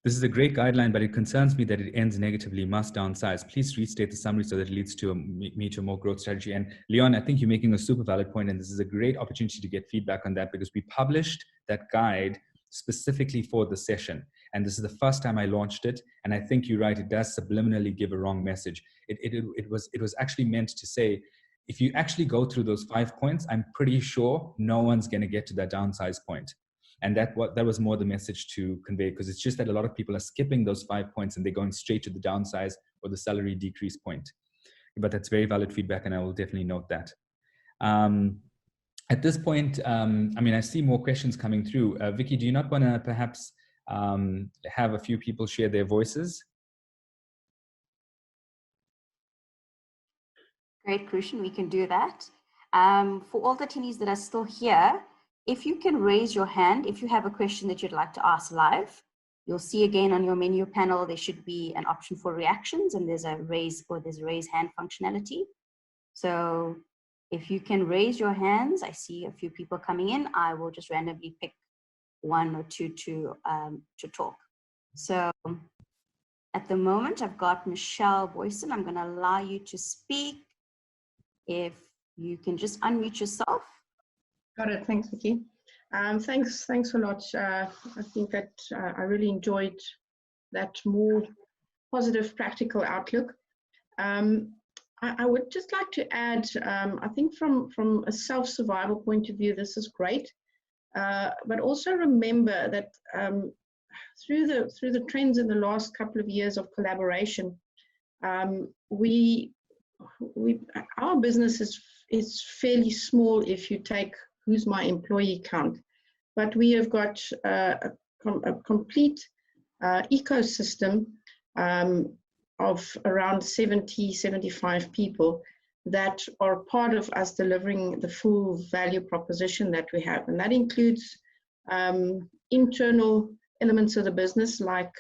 This is a great guideline, but it concerns me that it ends negatively, must downsize. Please restate the summary so that it leads to me to a more growth strategy. And Leon, I think you're making a super valid point, and this is a great opportunity to get feedback on that, because we published that guide specifically for the session. And this is the first time I launched it. And I think you're right, it does subliminally give a wrong message. It was actually meant to say, if you actually go through those 5 points, I'm pretty sure no one's going to get to that downsize point. And that was more the message to convey, because it's just that a lot of people are skipping those 5 points and they're going straight to the downsize or the salary decrease point. But that's very valid feedback, and I will definitely note that. At this point, I see more questions coming through. Vicky, do you not want to perhaps have a few people share their voices? Great, Kerushan, we can do that. For all the attendees that are still here, if you can raise your hand, if you have a question that you'd like to ask live, you'll see again on your menu panel, there should be an option for reactions, and there's a raise hand functionality. So if you can raise your hands, I see a few people coming in, I will just randomly pick one or two to talk. So at the moment, I've got Michelle Boyson. I'm gonna allow you to speak. If you can just unmute yourself. Got it. Thanks, Vicky. Thanks a lot. I think that I really enjoyed that more positive, practical outlook. I would just like to add, I think from a self-survival point of view, this is great. But also remember that through the trends in the last couple of years of collaboration, our business is fairly small if you take who's my employee count, but we have got a complete ecosystem of around 75 people that are part of us delivering the full value proposition that we have. And that includes internal elements of the business, like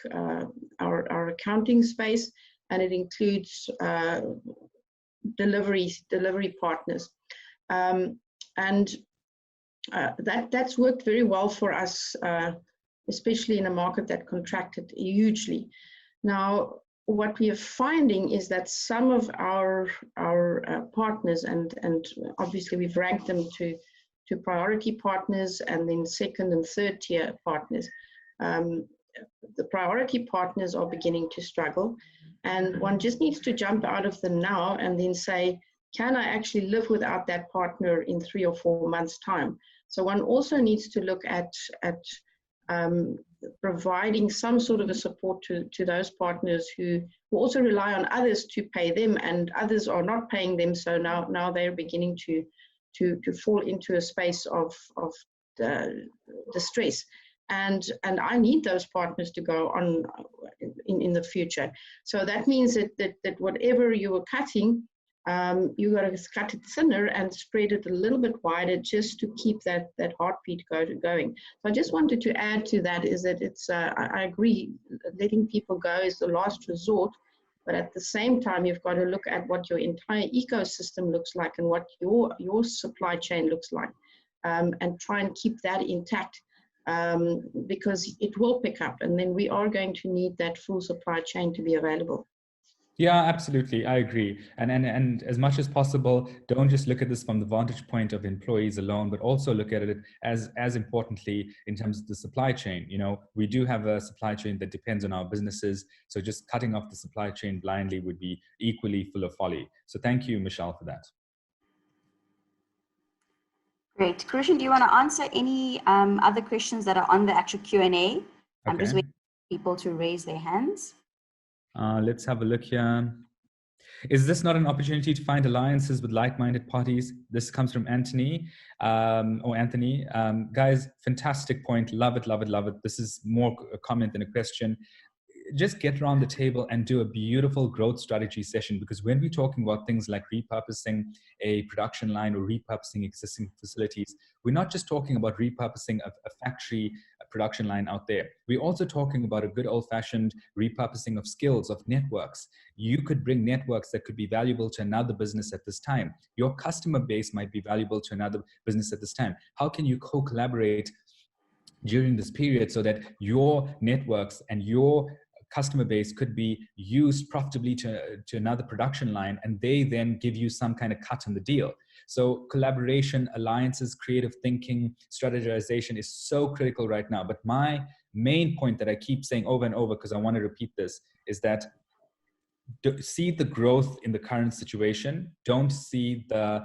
our accounting space, and it includes delivery partners. That's worked very well for us, especially in a market that contracted hugely. Now, what we are finding is that some of our partners, and obviously we've ranked them to priority partners and then second and third tier partners. The priority partners are beginning to struggle, and one just needs to jump out of the now and then say, can I actually live without that partner in 3 or 4 months' time? So one also needs to look at providing some sort of a support to those partners who also rely on others to pay them, and others are not paying them. So now they're beginning to fall into a space of distress. And I need those partners to go on in the future. So that means that whatever you were cutting, you got to cut it thinner and spread it a little bit wider just to keep that heartbeat going. So I just wanted to add to that is that it's, I agree, letting people go is the last resort, but at the same time, you've got to look at what your entire ecosystem looks like and what your supply chain looks like, and try and keep that intact, because it will pick up, and then we are going to need that full supply chain to be available. Yeah, absolutely. I agree. And as much as possible, don't just look at this from the vantage point of employees alone, but also look at it as importantly in terms of the supply chain. You know, we do have a supply chain that depends on our businesses. So just cutting off the supply chain blindly would be equally full of folly. So thank you, Michelle, for that. Great. Kerushan, do you want to answer any other questions that are on the actual Q&A? I'm just Okay. waiting for people to raise their hands. Let's have a look here. Is this not an opportunity to find alliances with like-minded parties? This comes from Anthony. Guys, fantastic point. Love it, love it, love it. This is more a comment than a question. Just get around the table and do a beautiful growth strategy session, because when we're talking about things like repurposing a production line or repurposing existing facilities, we're not just talking about repurposing a factory production line out there. We're also talking about a good old-fashioned repurposing of skills, of networks. You could bring networks that could be valuable to another business at this time. Your customer base might be valuable to another business at this time. How can you co-collaborate during this period so that your networks and your customer base could be used profitably to another production line, and they then give you some kind of cut in the deal? So collaboration, alliances, creative thinking, strategization is so critical right now. But my main point that I keep saying over and over, because I want to repeat this, is that see the growth in the current situation. Don't see the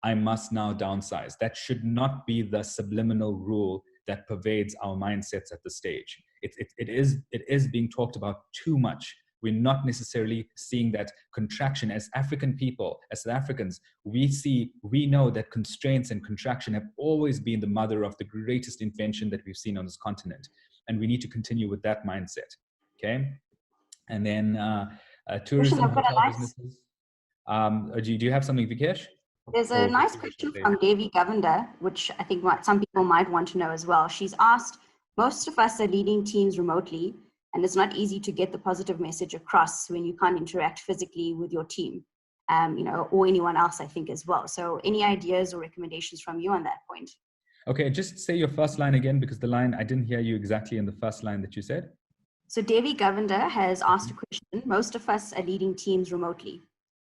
I must now downsize. That should not be the subliminal rule that pervades our mindsets at this stage. It is being talked about too much. We're not necessarily seeing that contraction. As African people, as South Africans, we know that constraints and contraction have always been the mother of the greatest invention that we've seen on this continent. And we need to continue with that mindset, okay? And then tourism, hotel businesses. Do you have something, Vikesh? There's a nice question from Devi Govender, which I think some people might want to know as well. She's asked, most of us are leading teams remotely, and it's not easy to get the positive message across when you can't interact physically with your team, or anyone else, I think, as well. So any ideas or recommendations from you on that point? Okay, just say your first line again, because the line, I didn't hear you exactly in the first line that you said. So Devi Govender has asked a question. Most of us are leading teams remotely,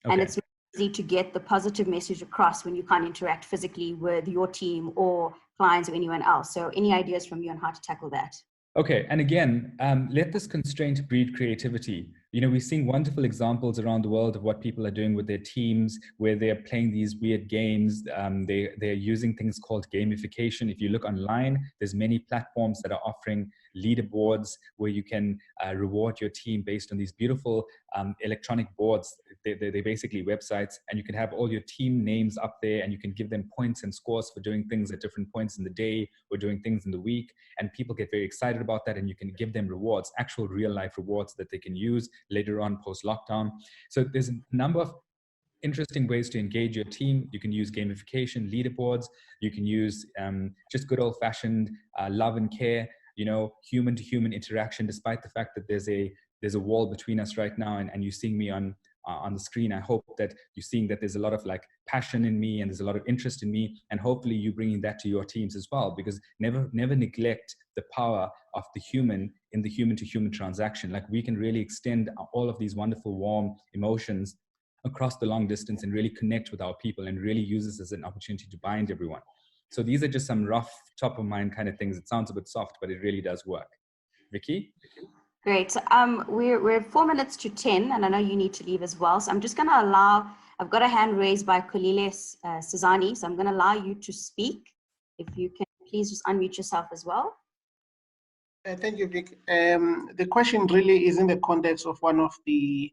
and it's not easy to get the positive message across when you can't interact physically with your team or clients or anyone else. So any ideas from you on how to tackle that? Okay, and again, let this constraint breed creativity. You know, we've seen wonderful examples around the world of what people are doing with their teams, where they're playing these weird games. They're using things called gamification. If you look online, there's many platforms that are offering leaderboards where you can reward your team based on these beautiful electronic boards. They're basically websites, and you can have all your team names up there, and you can give them points and scores for doing things at different points in the day or doing things in the week. And people get very excited about that, and you can give them rewards, actual real life rewards that they can use later on post lockdown. So there's a number of interesting ways to engage your team. You can use gamification, leaderboards. You can use just good old fashioned love and care, human to human interaction, despite the fact that there's a wall between us right now, and you're seeing me on the screen. I hope that you're seeing that there's a lot of passion in me, and there's a lot of interest in me, and hopefully you bringing that to your teams as well, because never neglect the power of the human in the human to human transaction. We can really extend all of these wonderful warm emotions across the long distance and really connect with our people and really use this as an opportunity to bind everyone. So these are just some rough top of mind kind of things. It sounds a bit soft, but it really does work. Vicky? Great. So, we're 4 minutes to 10, and I know you need to leave as well. So I'm just going to I've got a hand raised by Kolile Sizani, so I'm going to allow you to speak. If you can please just unmute yourself as well. Thank you, Vic. The question really is in the context of one of the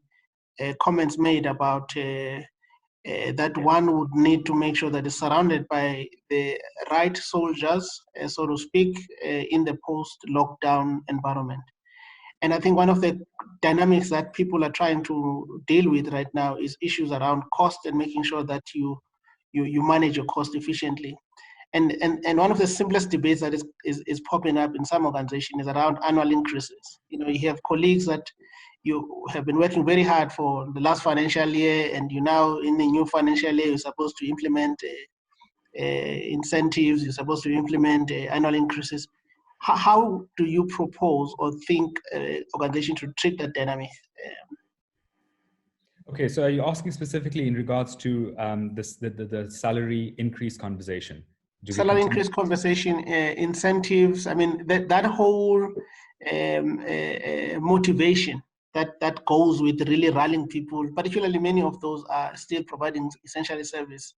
comments made about that one would need to make sure that it's surrounded by the right soldiers, so to speak, in the post-lockdown environment. And I think one of the dynamics that people are trying to deal with right now is issues around cost and making sure that you manage your cost efficiently. And one of the simplest debates that is popping up in some organizations is around annual increases. You have colleagues that you have been working very hard for the last financial year, and you now in the new financial year, you're supposed to implement incentives, you're supposed to implement annual increases. How do you propose or think organizations should treat that dynamic? Okay, so are you asking specifically in regards to the salary increase conversation? Do we Salary continue? increase conversation, incentives. I mean, that whole motivation that goes with really rallying people, particularly many of those are still providing essentially service,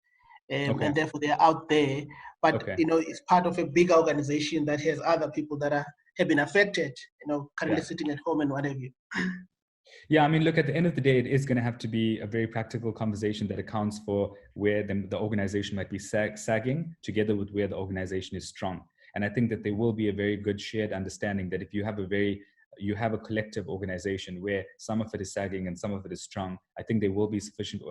Okay. and therefore they're out there. But Okay. it's part of a big organization that has other people that have been affected. Currently Yeah. sitting at home and what have you. Yeah, I mean, look, at the end of the day, it is going to have to be a very practical conversation that accounts for where the organization might be sagging together with where the organization is strong. And I think that there will be a very good shared understanding that if you have a collective organization where some of it is sagging and some of it is strong, I think there will be sufficient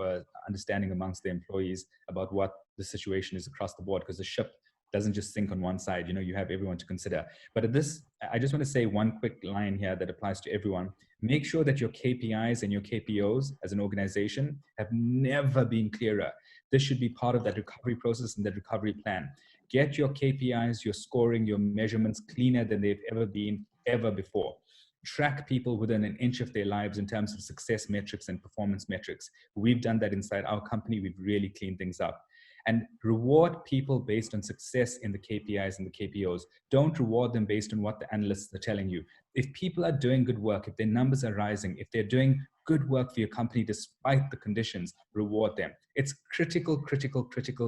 understanding amongst the employees about what the situation is across the board, because the ship doesn't just sink on one side. You have everyone to consider. But I just want to say one quick line here that applies to everyone. Make sure that your KPIs and your KPOs as an organization have never been clearer. This should be part of that recovery process and that recovery plan. Get your KPIs, your scoring, your measurements cleaner than they've ever been ever before. Track people within an inch of their lives in terms of success metrics and performance metrics. We've done that inside our company. We've really cleaned things up. And reward people based on success in the KPIs and the KPOs. Don't reward them based on what the analysts are telling you. If people are doing good work, if their numbers are rising, if they're doing good work for your company despite the conditions, reward them. It's critical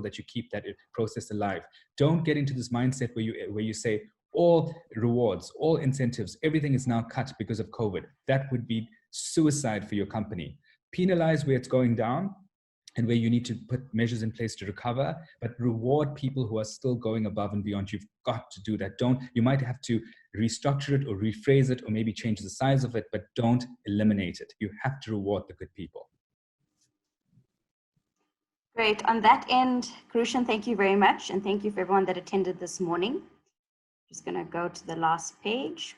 that you keep that process alive. Don't get into this mindset where you say all rewards, all incentives, everything is now cut because of COVID. That would be suicide for your company. Penalize where it's going down and where you need to put measures in place to recover, but reward people who are still going above and beyond. You've got to do that. You might have to restructure it or rephrase it or maybe change the size of it, but don't eliminate it. You have to reward the good people. Great. On that end, Kerushan, thank you very much. And thank you for everyone that attended this morning. Just going to go to the last page.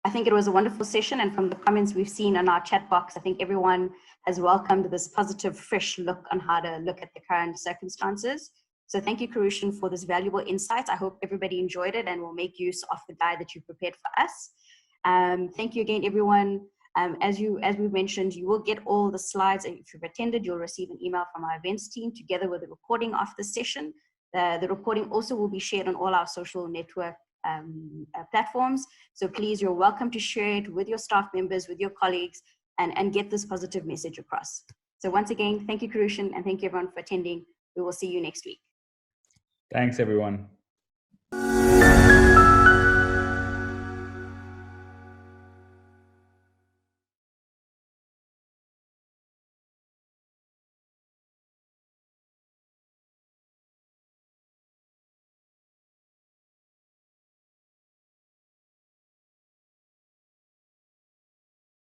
I think it was a wonderful session, and from the comments we've seen in our chat box, I think everyone has welcomed this positive, fresh look on how to look at the current circumstances. So thank you, Kerushan, for this valuable insight. I hope everybody enjoyed it and will make use of the guide that you prepared for us. Thank you again, everyone. As we mentioned, you will get all the slides. If you've attended, you'll receive an email from our events team together with a recording of the session. The recording also will be shared on all our social network platforms. So please, you're welcome to share it with your staff members, with your colleagues, and get this positive message across. So once again, thank you, Kerushan, and thank you everyone for attending. We will see you next week. Thanks, everyone.